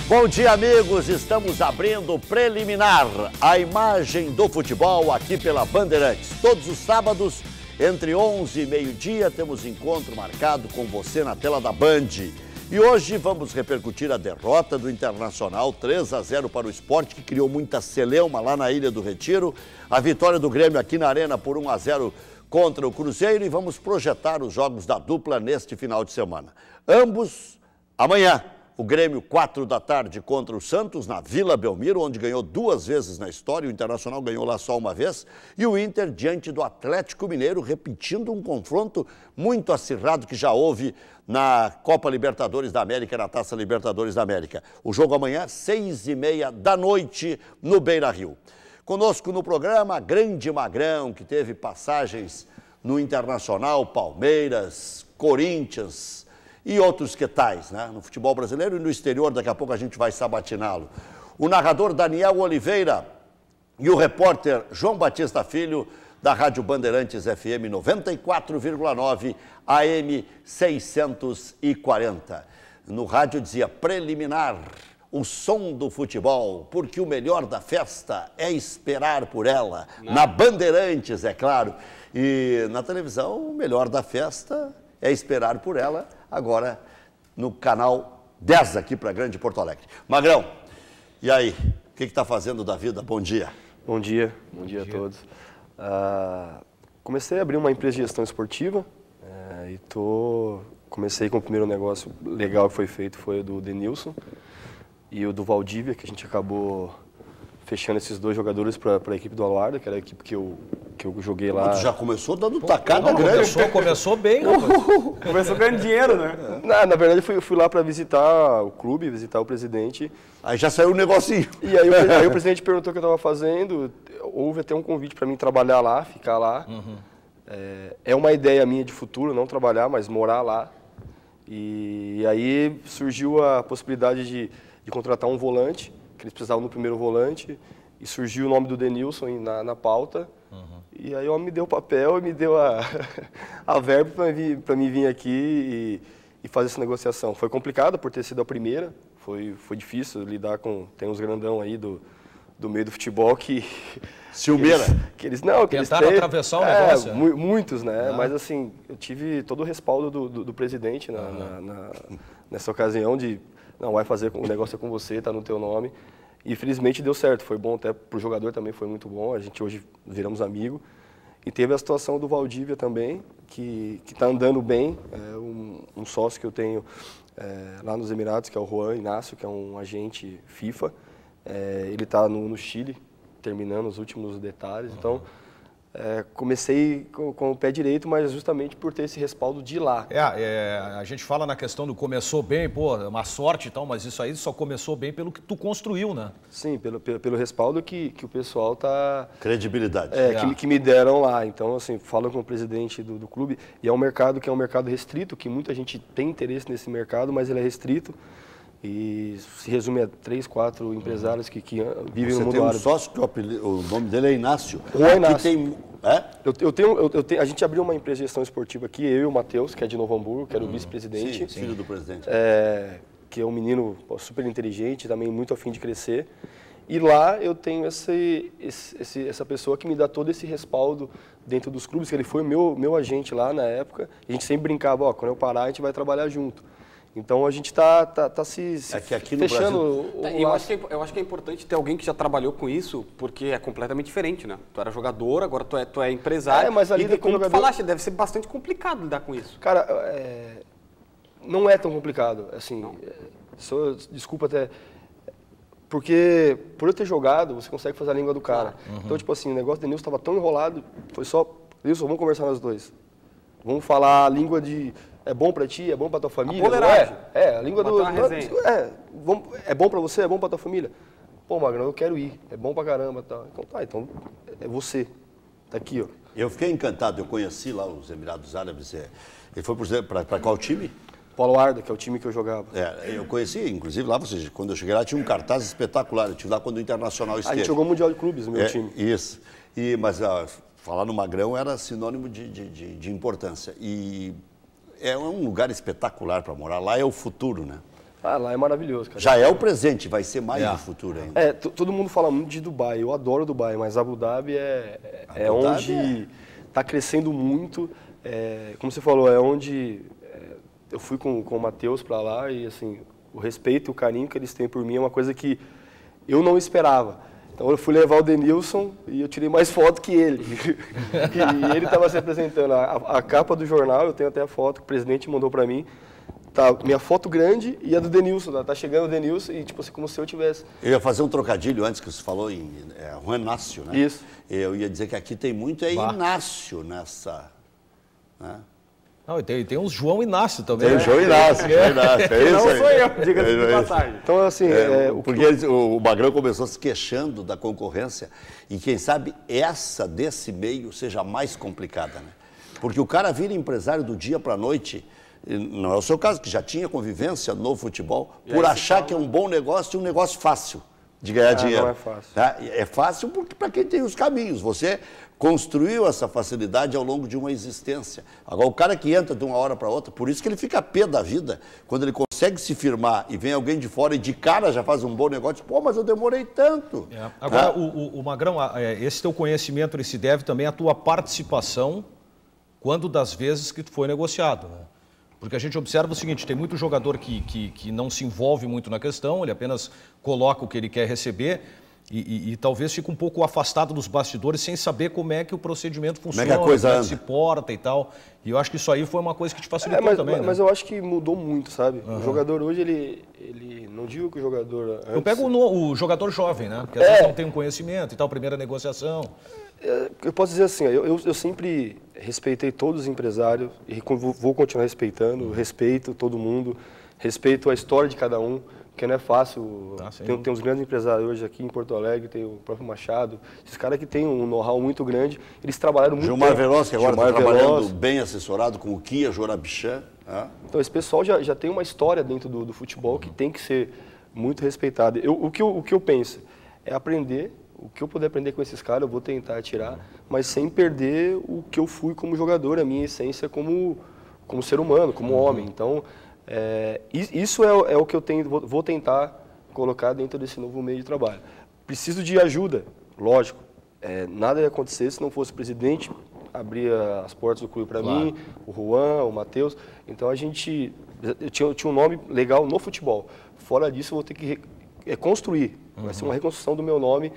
Bom dia, amigos. Estamos abrindo o preliminar, a imagem do futebol aqui pela Bandeirantes. Todos os sábados, entre 11 e meio-dia, temos encontro marcado com você na tela da Band. E hoje vamos repercutir a derrota do Internacional, 3-0 para o Sport, que criou muita celeuma lá na Ilha do Retiro. A vitória do Grêmio aqui na Arena por 1-0 contra o Cruzeiro. E vamos projetar os jogos da dupla neste final de semana. Ambos amanhã. O Grêmio, 4 da tarde, contra o Santos, na Vila Belmiro, onde ganhou 2 vezes na história. O Internacional ganhou lá só uma vez. E o Inter diante do Atlético Mineiro, repetindo um confronto muito acirrado que já houve na Copa Libertadores da América, na Taça Libertadores da América. O jogo amanhã, 6h30 da noite, no Beira-Rio. Conosco no programa, grande Magrão, que teve passagens no Internacional, Palmeiras, Corinthians e outros que tais, né? No futebol brasileiro e no exterior. Daqui a pouco a gente vai sabatiná-lo. O narrador Daniel Oliveira e o repórter João Batista Filho, da Rádio Bandeirantes FM 94,9 AM 640. No rádio dizia preliminar, o som do futebol, porque o melhor da festa é esperar por ela. Na Bandeirantes, é claro. E na televisão, o melhor da festa é esperar por ela, agora no canal 10 aqui para Grande Porto Alegre. Magrão, e aí? O que está fazendo da vida? Bom dia. Bom dia a todos. Comecei a abrir uma empresa de gestão esportiva e comecei com o primeiro negócio legal que foi feito, foi o do Denilson e o do Valdívia, que a gente acabou fechando esses 2 jogadores para a equipe do Aluarda, que era a equipe que eu joguei lá. Tu já começou dando tacada grande. Começou bem, rapaz. Começou ganhando dinheiro, né? Na verdade, fui lá para visitar o clube, visitar o presidente. Aí já saiu o negocinho. E aí o presidente perguntou o que eu estava fazendo. Houve até um convite para mim trabalhar lá, ficar lá. Uhum. É uma ideia minha de futuro, não trabalhar, mas morar lá. E aí surgiu a possibilidade de contratar um volante, que eles precisavam no primeiro volante, e surgiu o nome do Denilson na pauta. Uhum. E aí o homem me deu o papel e me deu a verba para mim vir aqui e fazer essa negociação. Foi complicado por ter sido a primeira, foi difícil lidar com... Tem uns grandão aí do meio do futebol que... Ciumeira. Tentaram atravessar o negócio. Muitos, né? Mas assim, eu tive todo o respaldo do presidente nessa ocasião de... Não, vai fazer, o negócio é com você, tá no teu nome. E felizmente deu certo, foi bom até pro jogador também, foi muito bom. A gente hoje viramos amigos. E teve a situação do Valdívia também, que tá andando bem. Um sócio que eu tenho lá nos Emirados, que é o Juan Inácio, que é um agente FIFA. Ele tá no Chile, terminando os últimos detalhes. Então, comecei com o pé direito, mas justamente por ter esse respaldo de lá. A gente fala na questão do começou bem, pô, uma sorte e tal, mas isso aí só começou bem pelo que tu construiu, né? Sim, pelo respaldo que o pessoal tá... Credibilidade. Que me deram lá. Então, assim, falo com o presidente do clube, e é um mercado que é um mercado restrito, que muita gente tem interesse nesse mercado, mas ele é restrito. E se resume a 3, 4 empresários que vivem no mundo árabe. Você tem um sócio que o nome dele é Inácio. Juan Inácio. Tem... A gente abriu uma empresa de gestão esportiva aqui, eu e o Matheus, que é de Novo Hamburgo, que era o vice-presidente. Sim, filho do presidente. Que é um menino super inteligente, também muito afim de crescer. E lá eu tenho essa pessoa que me dá todo esse respaldo dentro dos clubes, que ele foi meu agente lá na época. A gente sempre brincava, quando eu parar a gente vai trabalhar junto. Então a gente está se aqui no fechando. Brasil... Eu acho que é importante ter alguém que já trabalhou com isso, porque é completamente diferente, né? Tu era jogador, agora tu é empresário. Mas ali como jogador... tu falaste, deve ser bastante complicado lidar com isso. Cara, não é tão complicado. Assim, desculpa até. Porque por eu ter jogado, você consegue fazer a língua do cara. Uhum. Então, tipo assim, o negócio do Denilson estava tão enrolado, foi só, Denilson, vamos conversar nós dois. Vamos falar a língua de... É bom pra ti, é bom pra tua família? A língua do... É bom pra você, é bom pra tua família? Pô, Magrão, eu quero ir, é bom pra caramba. Tá. Então é você. Tá aqui, ó. Eu fiquei encantado, eu conheci lá os Emirados Árabes. Ele foi para qual time? Aluarda, que é o time que eu jogava. Eu conheci, inclusive lá, quando eu cheguei lá tinha um cartaz espetacular. Eu estive lá quando o Internacional esteve. A gente jogou o Mundial de Clubes no meu time. Isso. Mas falar no Magrão era sinônimo de importância. E é um lugar espetacular para morar. Lá é o futuro, né? Ah, lá é maravilhoso, cara. Já é o presente, vai ser mais no futuro ainda. Todo mundo fala muito de Dubai, eu adoro Dubai, mas Abu Dhabi é Abu Dhabi onde está crescendo muito. Como você falou, é onde eu fui com o Matheus para lá e assim, o respeito e o carinho que eles têm por mim é uma coisa que eu não esperava. Então eu fui levar o Denilson e eu tirei mais foto que ele. E ele estava se apresentando. A capa do jornal, eu tenho até a foto que o presidente mandou para mim. Tá minha foto grande e a do Denilson. Tá chegando o Denilson e tipo assim, como se eu tivesse. Eu ia fazer um trocadilho antes que você falou em Juan Inácio, né? Isso. Eu ia dizer que aqui tem muito Inácio nessa... Né? Não, tem uns João Inácio também. Tem o João Inácio, é isso Não aí. sou eu, diga-se de passagem. Então, assim, porque o Magrão começou se queixando da concorrência e quem sabe essa desse meio seja mais complicada, né? Porque o cara vira empresário do dia para a noite, não é o seu caso, que já tinha convivência no futebol, por achar que é um bom negócio e um negócio fácil de ganhar dinheiro. Não é fácil. Tá? É fácil porque para quem tem os caminhos. Você construiu essa facilidade ao longo de uma existência. Agora, o cara que entra de uma hora para outra, por isso que ele fica pé da vida, quando ele consegue se firmar e vem alguém de fora e de cara já faz um bom negócio, pô, mas eu demorei tanto. Agora, o Magrão, esse teu conhecimento ele se deve também à tua participação quando das vezes que foi negociado, né? Porque a gente observa o seguinte, tem muito jogador que não se envolve muito na questão, ele apenas coloca o que ele quer receber e talvez fique um pouco afastado dos bastidores sem saber como é que o procedimento funciona, como é que se porta e tal. E eu acho que isso aí foi uma coisa que te facilitou também, mas né? eu acho que mudou muito, sabe? O jogador hoje, ele não digo que o jogador... Antes... Eu pego o jogador jovem, né? Porque às vezes não tem um conhecimento e tal, primeira negociação. Eu posso dizer assim, eu sempre respeitei todos os empresários e vou continuar respeitando, respeito todo mundo, respeito a história de cada um, porque não é fácil. Tem uns grandes empresários hoje aqui em Porto Alegre, tem o próprio Machado, esses caras que têm um know-how muito grande, eles trabalharam muito Gilmar Veloz, que agora está trabalhando Veloz. bem assessorado com o Kia Jorabichan. Então esse pessoal já tem uma história dentro do futebol que tem que ser muito respeitada. O que eu penso é aprender. O que eu puder aprender com esses caras, eu vou tentar tirar, mas sem perder o que eu fui como jogador, a minha essência como ser humano, como homem. Então, isso é o que eu vou tentar colocar dentro desse novo meio de trabalho. Preciso de ajuda, lógico. Nada ia acontecer se não fosse o presidente abrir as portas do clube para mim, o Juan, o Matheus. Então, eu tinha um nome legal no futebol. Fora disso, eu vou ter que construir. Vai ser uma reconstrução do meu nome,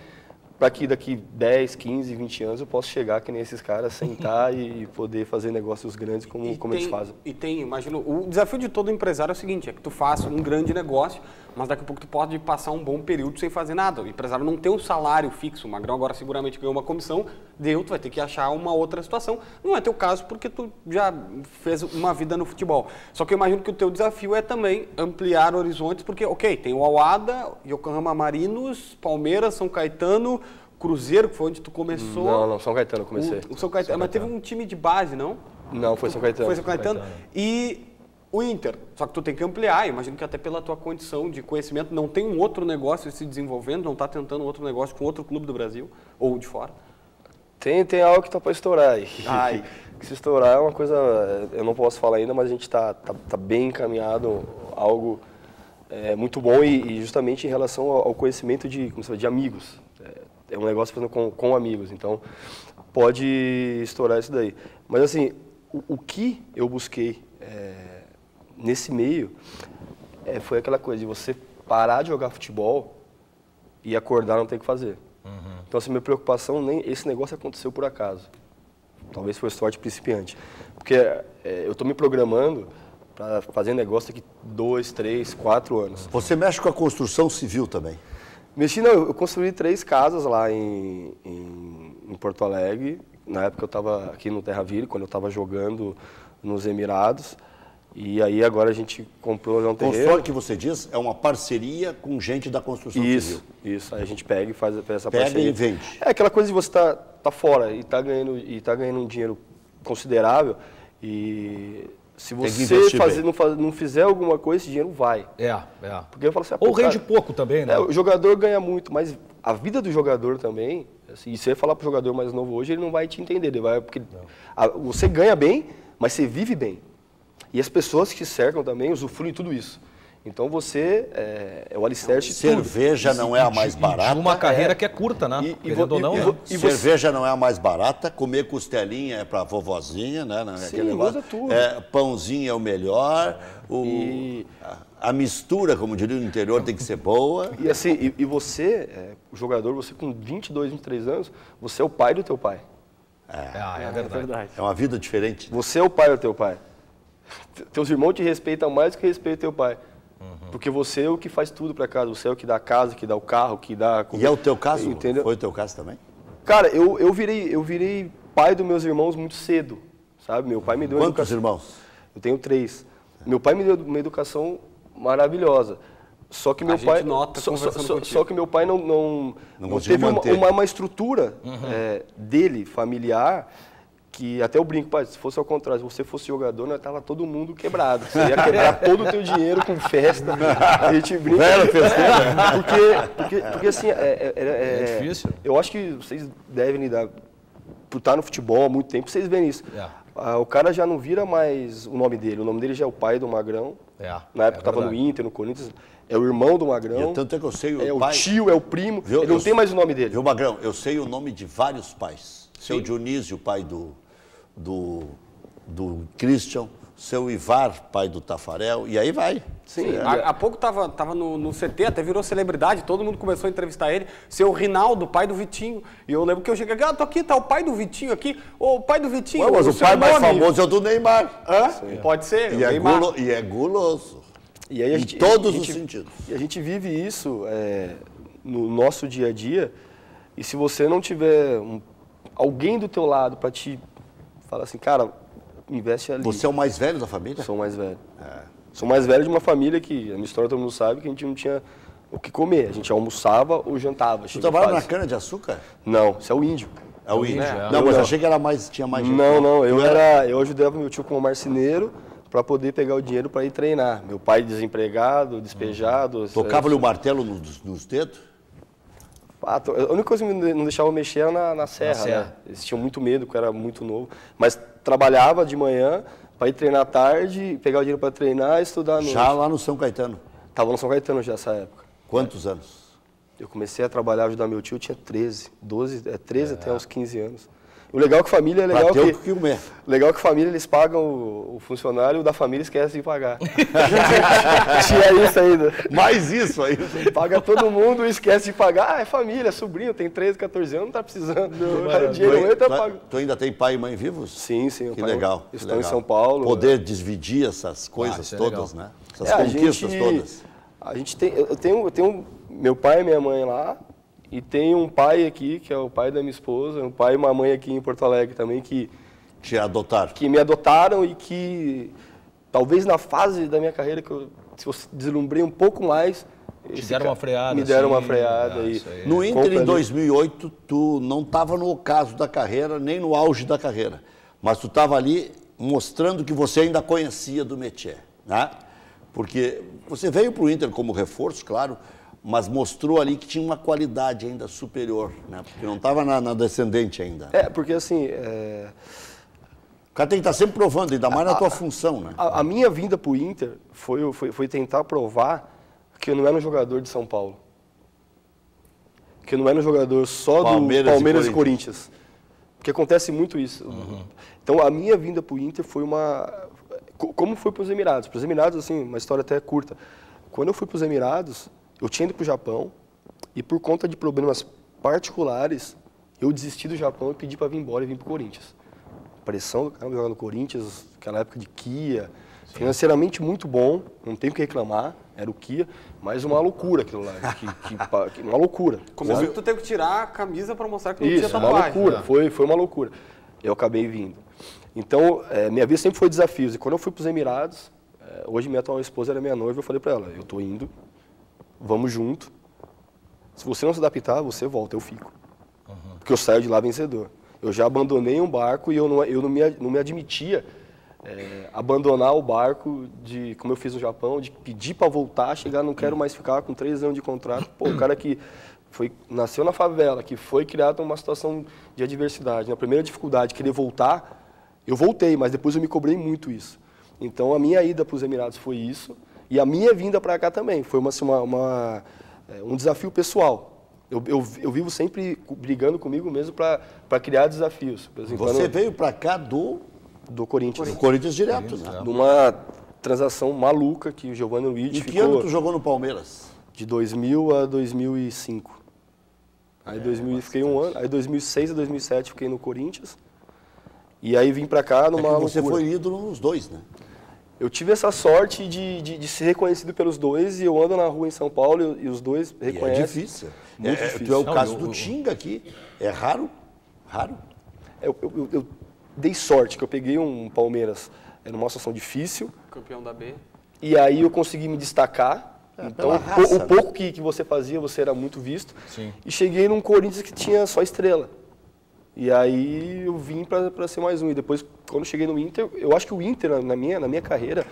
para que daqui 10, 15, 20 anos eu possa chegar que nem esses caras, sentar e poder fazer negócios grandes como eles fazem. Imagino, o desafio de todo empresário é o seguinte, é que tu faça um grande negócio, mas daqui a pouco tu pode passar um bom período sem fazer nada. O empresário não tem um salário fixo, o Magrão agora seguramente ganhou uma comissão, tu vai ter que achar uma outra situação. Não é teu caso porque tu já fez uma vida no futebol. Só que eu imagino que o teu desafio é também ampliar horizontes, porque, tem o Al-Ahly, Yokohama Marinos, Palmeiras, São Caetano, Cruzeiro, que foi onde tu começou. Não, São Caetano eu comecei. O São Caetano, mas teve um time de base, não? Não, foi São Caetano. Foi São Caetano. E o Inter. Só que tu tem que ampliar, imagino que até pela tua condição de conhecimento, não tem um outro negócio se desenvolvendo, não está tentando outro negócio com outro clube do Brasil ou de fora? Tem algo que está para estourar aí. Se estourar é uma coisa, eu não posso falar ainda, mas a gente está bem encaminhado, algo muito bom e justamente em relação ao conhecimento de amigos. É um negócio fazendo com amigos, então pode estourar isso daí. Mas assim, o que eu busquei nesse meio foi aquela coisa de você parar de jogar futebol e acordar não ter o que fazer. Então assim, minha preocupação, esse negócio aconteceu por acaso. Talvez foi sorte principiante. Porque eu estou me programando para fazer negócio daqui 2, 3, 4 anos. Você mexe com a construção civil também? Mexi, não, eu construí 3 casas lá em Porto Alegre. Na época eu estava aqui no Terra Ville, quando eu estava jogando nos Emirados. E aí agora a gente comprou um terreno. Constrói, que você diz, é uma parceria com gente da construção civil. Isso. Aí a gente pega e faz essa parceria. Pega e vende. É aquela coisa de você tá fora e tá ganhando um dinheiro considerável. E se você não fizer alguma coisa, esse dinheiro vai. Porque eu falo assim, ou rende pouco também, né? O jogador ganha muito, mas a vida do jogador também, assim, se você falar pro jogador mais novo hoje, ele não vai te entender. Porque você ganha bem, mas você vive bem. E as pessoas que te cercam também usufruem de tudo isso. Então você é o alicerce de tudo. Cerveja não é a mais barata. Uma carreira que é curta, né? Querendo ou não, né? Cerveja não é a mais barata, comer costelinha é pra vovozinha, né? Sim, muda tudo. Pãozinho é o melhor, a mistura, como diria no interior, tem que ser boa. E assim, você, o jogador, você com 22, 23 anos, você é o pai do teu pai. É verdade. É uma vida diferente. Você é o pai do teu pai. Teus irmãos te respeitam mais do que respeitam teu pai. Porque você é o que faz tudo para casa, você é o que dá a casa, que dá o carro, que dá... E é o teu caso? Entendeu? Foi o teu caso também? Cara, eu virei pai dos meus irmãos muito cedo, sabe? Meu pai me deu Quantos irmãos? Eu tenho 3. Meu pai me deu uma educação maravilhosa. Só que meu pai só que meu pai não teve uma estrutura dele, familiar, que até eu brinco, pai, se fosse ao contrário, se você fosse jogador, nós tava todo mundo quebrado. Você ia quebrar todo o teu dinheiro com festa. A gente brinca. Porque assim, é difícil. Eu acho que vocês devem lidar, por estar no futebol há muito tempo, vocês veem isso. O cara já não vira mais o nome dele já é o pai do Magrão. Na época estava no Inter, no Corinthians, é o irmão do Magrão. Tanto é que eu sei o pai, tio, é o primo, ele não tem mais o nome dele. Viu, Magrão, eu sei o nome de vários pais. Seu Dionísio, pai do Christian, seu Ivar, pai do Tafarel, e aí vai. Sim, há pouco tava no CT, até virou celebridade, todo mundo começou a entrevistar ele, seu Rinaldo, pai do Vitinho, e eu lembro que eu cheguei aqui, tô aqui, tá o pai do Vitinho aqui, o pai do Vitinho... Mas o pai mais famoso é o do Neymar. Pode ser, e é guloso, e aí em todos os sentidos. E a gente vive isso no nosso dia a dia, e se você não tiver alguém do teu lado para te falar assim, cara, investe ali. Você é o mais velho da família? Sou o mais velho. Sou mais velho de uma família que, a minha história todo mundo sabe, que a gente não tinha o que comer. A gente almoçava ou jantava. Tu trabalhava na cana-de-açúcar? Não, isso é o índio. É o índio. Não, mas achei que tinha mais gente. Não, eu ajudava meu tio como marceneiro para poder pegar o dinheiro para ir treinar. Meu pai desempregado, despejado. Tocava-lhe o martelo nos dedos? A única coisa que não deixava eu mexer era na serra, né? Eles tinham muito medo, porque eu era muito novo. Mas trabalhava de manhã para ir treinar à tarde, pegar o dinheiro para treinar e estudar à noite. Já lá no São Caetano? Estava no São Caetano já nessa época. Quantos anos? Eu comecei a trabalhar, ajudar meu tio, eu tinha 13 até uns 15 anos. O legal é que família é legal legal que família eles pagam o funcionário, o da família esquece de pagar. Tinha isso ainda. Mais isso aí. Paga todo mundo e esquece de pagar. É família, é sobrinho, tem 13, 14 anos, não tá precisando. Tu ainda tem pai e mãe vivos? Sim. Que legal. Estão em São Paulo. Poder dividir essas coisas todas, né? Essas conquistas todas. A gente tem, eu tenho meu pai e minha mãe lá. E tem um pai aqui, que é o pai da minha esposa, um pai e uma mãe aqui em Porto Alegre também, que adotaram. Que me adotaram e que, talvez na fase da minha carreira, que eu deslumbrei um pouco mais... Me deram uma freada. Me deram uma freada. No Inter, em 2008, tu não estava no ocaso da carreira, nem no auge da carreira. Mas tu estava ali mostrando que você ainda conhecia do métier, né? Porque você veio para o Inter como reforço, claro, mas mostrou ali que tinha uma qualidade ainda superior, né? Porque não estava na descendente ainda. Porque assim... O cara tem que estar sempre provando, ainda mais na tua função, né? A minha vinda para o Inter foi tentar provar que eu não era um jogador de São Paulo. Que eu não era um jogador só do Palmeiras e Corinthians. Porque acontece muito isso. Então a minha vinda para o Inter foi uma... Como foi para os Emirados? Para os Emirados, assim, uma história até curta. Quando eu fui para os Emirados... Eu tinha ido para o Japão e por conta de problemas particulares, eu desisti do Japão e pedi para vir embora e vim para o Corinthians. Pressão do caramba jogar no Corinthians, aquela época de Kia, financeiramente muito bom, não tenho o que reclamar, era o Kia, mas uma loucura aquilo lá, uma loucura. Começou que tu teve que tirar a camisa para mostrar que não tinha tatuagem. Uma loucura, foi uma loucura. Eu acabei vindo. Então, minha vida sempre foi desafios. E quando eu fui para os Emirados, hoje minha atual esposa era minha noiva, eu falei para ela, eu estou indo, vamos junto. Se você não se adaptar, você volta, eu fico. Porque eu saio de lá vencedor. Eu já abandonei um barco e eu não me admitia abandonar o barco, como eu fiz no Japão, de pedir para voltar, chegar, não quero mais ficar com 3 anos de contrato. Pô, o cara que nasceu na favela, que foi criado numa situação de adversidade, na primeira dificuldade, querer voltar, eu voltei, mas depois eu me cobrei muito isso. Então a minha ida para os Emirados foi isso. E a minha vinda para cá também foi um desafio pessoal. Eu vivo sempre brigando comigo mesmo para criar desafios. Você veio para cá do Corinthians. Do Corinthians direto, né? De uma transação maluca que o Giovanni Luiz ficou... Em que ano tu jogou no Palmeiras? De 2000 a 2005. Aí 2000 fiquei um ano, aí 2006 a 2007 fiquei no Corinthians. E aí vim pra cá numa você loucura. foi ídolo nos dois, né? Eu tive essa sorte de ser reconhecido pelos dois e eu ando na rua em São Paulo e os dois reconhecem. É difícil. Muito difícil. Tu é o caso do Tinga aqui. É raro, raro. Eu dei sorte que eu peguei um Palmeiras numa situação difícil. Campeão da B. E aí eu consegui me destacar. Então, raça, o pouco que você fazia, você era muito visto. Sim. E cheguei num Corinthians que tinha só estrela. E aí eu vim para ser mais um. E depois, quando cheguei no Inter, eu acho que o Inter, na minha carreira,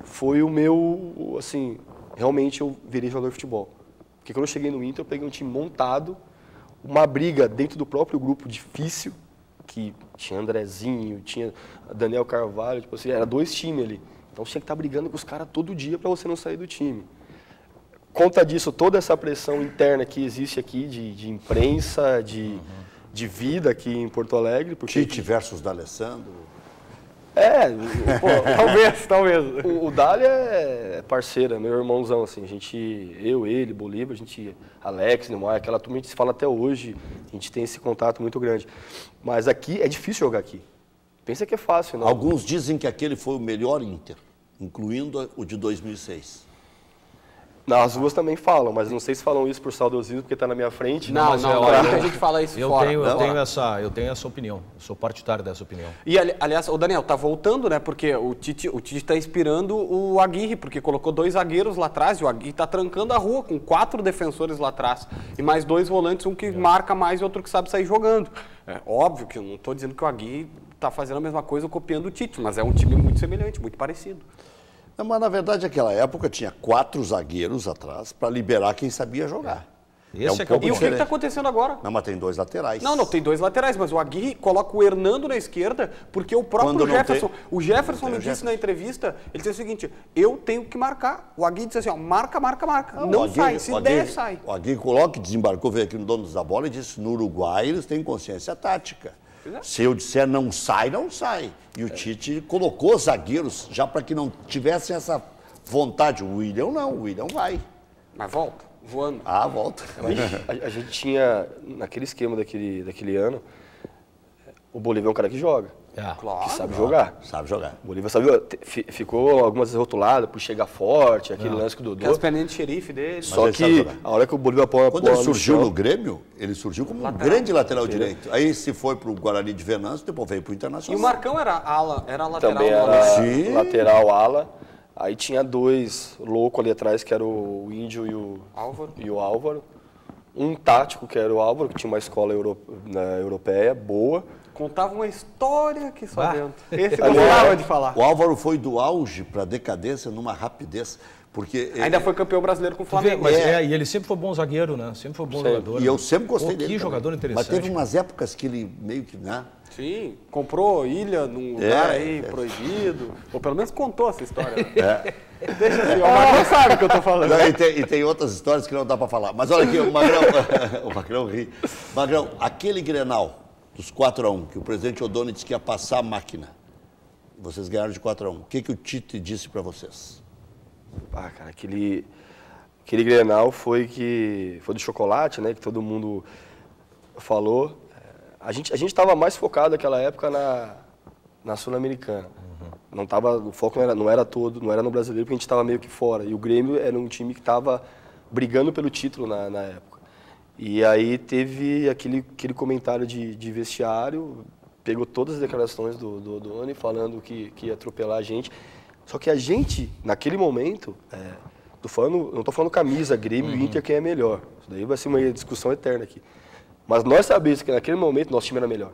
foi o meu, assim, realmente eu virei jogador de futebol. Porque quando eu cheguei no Inter, eu peguei um time montado, uma briga dentro do próprio grupo difícil, que tinha Andrezinho, tinha Daniel Carvalho, tipo assim, era 2 times ali. Então você tinha que estar brigando com os caras todo dia para você não sair do time. Conta disso, toda essa pressão interna que existe aqui de imprensa, de vida aqui em Porto Alegre. Porque... Tite versus D'Alessandro. Talvez. O Dália é parceiro, meu irmãozão, assim. Ele, Bolívar, Alex, Neymar, aquela turma a gente se fala até hoje, a gente tem esse contato muito grande. Mas aqui é difícil jogar aqui. Pensa que é fácil, não? Alguns dizem que aquele foi o melhor Inter, incluindo o de 2006. As duas também falam, mas não sei se falam isso por saudosismo, porque está na minha frente. Não, muita gente fala isso fora. Eu tenho essa opinião, eu sou partidário dessa opinião. E, aliás, o Daniel, tá voltando, né, porque o Tite está inspirando o Aguirre, porque colocou 2 zagueiros lá atrás, e o Aguirre está trancando a rua, com 4 defensores lá atrás, e mais 2 volantes, um que marca mais e outro que sabe sair jogando. É óbvio que eu não estou dizendo que o Aguirre está fazendo a mesma coisa copiando o Tite, mas é um time muito semelhante, muito parecido. Não, mas, na verdade, naquela época tinha 4 zagueiros atrás para liberar quem sabia jogar. E o que está acontecendo agora? Não, mas tem 2 laterais. Não, tem 2 laterais, mas o Aguirre coloca o Hernando na esquerda, porque o próprio Jefferson... O Jefferson me disse na entrevista, ele disse o seguinte, eu tenho que marcar. O Aguirre disse assim, ó, marca. Não sai, se der, sai. O Aguirre coloca, desembarcou, veio aqui no Donos da Bola e disse, no Uruguai eles têm consciência tática. Se eu disser não sai, não sai. E o Tite colocou zagueiros já para que não tivessem essa vontade. O William não, o William vai. Mas volta, voando. Volta. A gente tinha, naquele esquema daquele ano, o Bolívar é um cara que joga. Claro. Que sabe jogar. Sabe jogar. O Bolívar ficou algumas vezes rotulado por chegar forte, aquele lance que o Dodô. Aquelas perninhas de xerife dele. Só que a hora que o Bolívar põe a Quando ele surgiu no Grêmio, ele surgiu como um grande lateral direito. Aí se foi pro Guarani de Venâncio, depois veio pro Internacional. E o Marcão era lateral. Também era lateral, ala. Aí tinha 2 loucos ali atrás, que era o Índio e o Álvaro. Um tático, que era o Álvaro, que tinha uma escola europeia boa. Contava uma história aqui só dentro. Esse gostava de falar. O Álvaro foi do auge para a decadência numa rapidez. Porque ainda foi campeão brasileiro com o Flamengo. Mas e ele sempre foi bom zagueiro, né? Sempre foi bom jogador. E eu sempre gostei dele. Que jogador interessante. Mas teve umas épocas que ele meio que... Né? Sim, comprou ilha num lugar aí proibibido. Ou pelo menos contou essa história. Né? Deixa assim, o Magrão sabe o que eu tô falando. Não, e tem outras histórias que não dá para falar. Mas olha aqui, o Magrão... o Magrão ri. Magrão, aquele Grenal dos 4-1, que o presidente Odoni disse que ia passar a máquina. Vocês ganharam de 4-1. O que o Tite disse para vocês? Cara, aquele Grenal foi do chocolate, né? Que todo mundo falou. A gente estava mais focado naquela época na Sul-Americana. O foco não era no brasileiro, porque a gente estava meio que fora. E o Grêmio era um time que estava brigando pelo título na época. E aí teve aquele comentário de vestiário, pegou todas as declarações do Odoni falando que ia atropelar a gente. Só que a gente, naquele momento, não estou falando camisa, Grêmio e Inter, quem é melhor. Isso daí vai ser uma discussão eterna aqui. Mas nós sabíamos que naquele momento nosso time era melhor.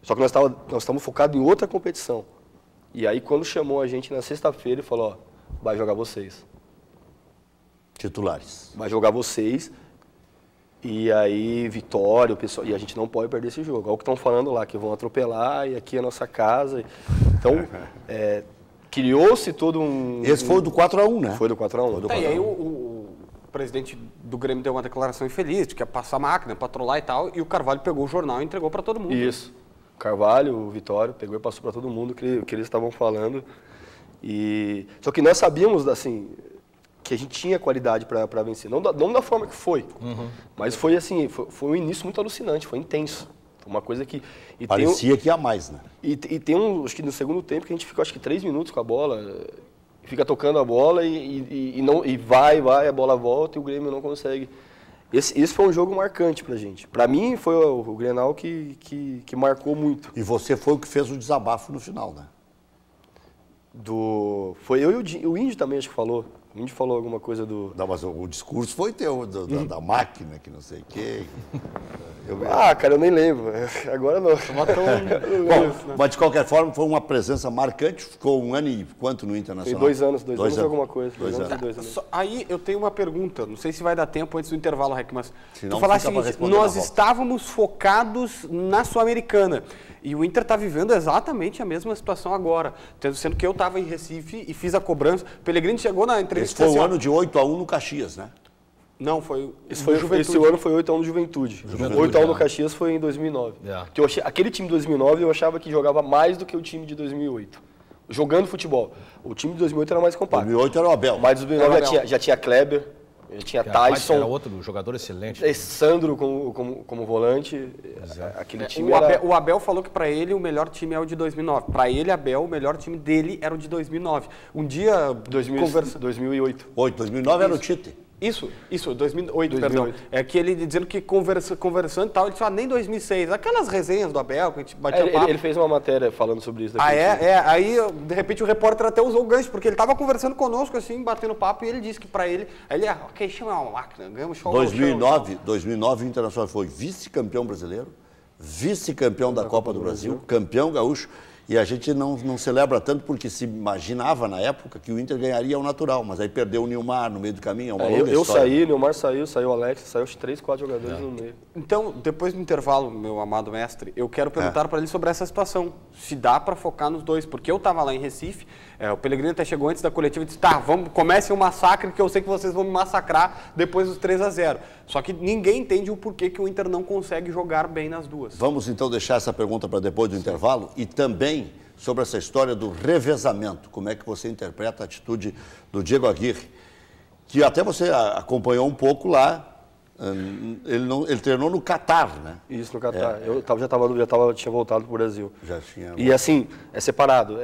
Só que nós estávamos focados em outra competição. E aí quando chamou a gente na sexta-feira, ele falou, vai jogar vocês. Titulares. Vai jogar vocês. E aí, vitória, o pessoal, e a gente não pode perder esse jogo. Olha o que estão falando lá, que vão atropelar e aqui é a nossa casa. Então, criou-se todo um... Esse foi o do 4-1, né? Foi do 4-1. E aí o presidente do Grêmio deu uma declaração infeliz, de que ia passar a máquina, patrolar e tal, e o Carvalho pegou o jornal e entregou para todo mundo. Isso. O Carvalho, o Vitório, pegou e passou para todo mundo o que eles estavam falando. Só que nós sabíamos, assim, que a gente tinha qualidade para vencer. Não da forma que foi, mas foi assim, foi um início muito alucinante, foi intenso. Uma coisa que... Parecia que ia mais, né? E tem acho que no segundo tempo que a gente ficou, acho que 3 minutos com a bola, fica tocando a bola e vai, a bola volta e o Grêmio não consegue. Esse foi um jogo marcante pra gente. Pra mim, foi o Grenal que marcou muito. E você foi o que fez o desabafo no final, né? Foi eu e o Índio também, acho que falou. O Índio falou alguma coisa do... Não, mas o discurso foi teu, da máquina, que não sei o quê. Cara, eu nem lembro. Agora não. Bom, mas de qualquer forma, foi uma presença marcante. Ficou um ano e quanto no Internacional? Foi 2 anos, 2 anos alguma coisa. 2 anos. 2 anos. Aí eu tenho uma pergunta, não sei se vai dar tempo antes do intervalo, Rec, mas não, tu falaste o seguinte, nós estávamos focados na Sul-Americana e o Inter está vivendo exatamente a mesma situação agora, sendo que eu estava em Recife e fiz a cobrança. Pellegrini chegou na entrevista... Esse foi o ano de 8-1 no Caxias, né? Não, foi... Esse ano foi 8-1 no Juventude. 8-1 no Caxias foi em 2009. Porque aquele time de 2009 eu achava que jogava mais do que o time de 2008. Jogando futebol. O time de 2008 era mais compacto. 2008 era o Abel. Mas em 2009 já tinha Kleber, já tinha Tyson. Era outro jogador excelente. Sandro como volante. Aquele time o Abel falou que para ele o melhor time é o de 2009. Para ele, Abel, o melhor time dele era o de 2009. Um dia... 2008. 2009 era o Tite. Isso, 2008, perdão. É que ele dizendo que conversando e tal, ele disse, nem 2006. Aquelas resenhas do Abel, que a gente batia papo. Ele fez uma matéria falando sobre isso. Aí, de repente, o repórter até usou o gancho, porque ele estava conversando conosco, assim, batendo papo, e ele disse que para ele, ok, chama uma máquina, ganhamos show. 2009 o Internacional foi vice-campeão brasileiro, vice-campeão da Copa do Brasil, campeão gaúcho. E a gente não celebra tanto porque se imaginava na época que o Inter ganharia ao natural, mas aí perdeu o Nilmar no meio do caminho, é uma longa eu história. saí, o Nilmar saiu o Alex, saiu os 3, 4 jogadores no meio. Então, depois do intervalo, meu amado mestre, eu quero perguntar para ele sobre essa situação, se dá para focar nos dois, porque eu estava lá em Recife, o Pellegrini até chegou antes da coletiva e disse, comece o massacre que eu sei que vocês vão me massacrar depois dos 3-0. Só que ninguém entende o porquê que o Inter não consegue jogar bem nas duas. Vamos então deixar essa pergunta para depois do intervalo e também sobre essa história do revezamento. Como é que você interpreta a atitude do Diego Aguirre, que até você acompanhou um pouco lá. Ele treinou no Catar, né? Isso, no Catar. Eu tinha voltado para o Brasil. Já tinha. E assim, é separado.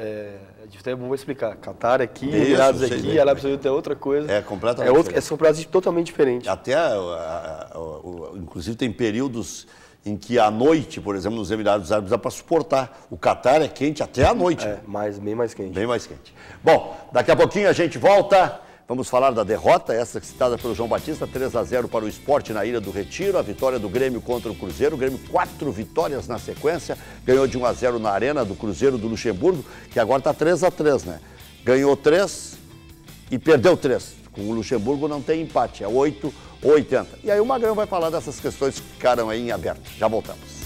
Até vou explicar. Catar aqui, Emirados aqui, Arábia Saudita é outra coisa. É completamente diferente. São pratos totalmente diferentes. Até, inclusive, tem períodos em que à noite, por exemplo, nos Emirados Árabes, dá para suportar. O Catar é quente até à noite. Bem mais quente. Bem mais quente. Bom, daqui a pouquinho a gente volta. Vamos falar da derrota, essa citada pelo João Batista, 3-0 para o Sport na Ilha do Retiro, a vitória do Grêmio contra o Cruzeiro. O Grêmio 4 vitórias na sequência, ganhou de 1-0 na Arena do Cruzeiro do Luxemburgo, que agora está 3-3, né? Ganhou 3 e perdeu 3. Com o Luxemburgo não tem empate, é 8 ou 80. E aí o Magrão vai falar dessas questões que ficaram aí em aberto. Já voltamos.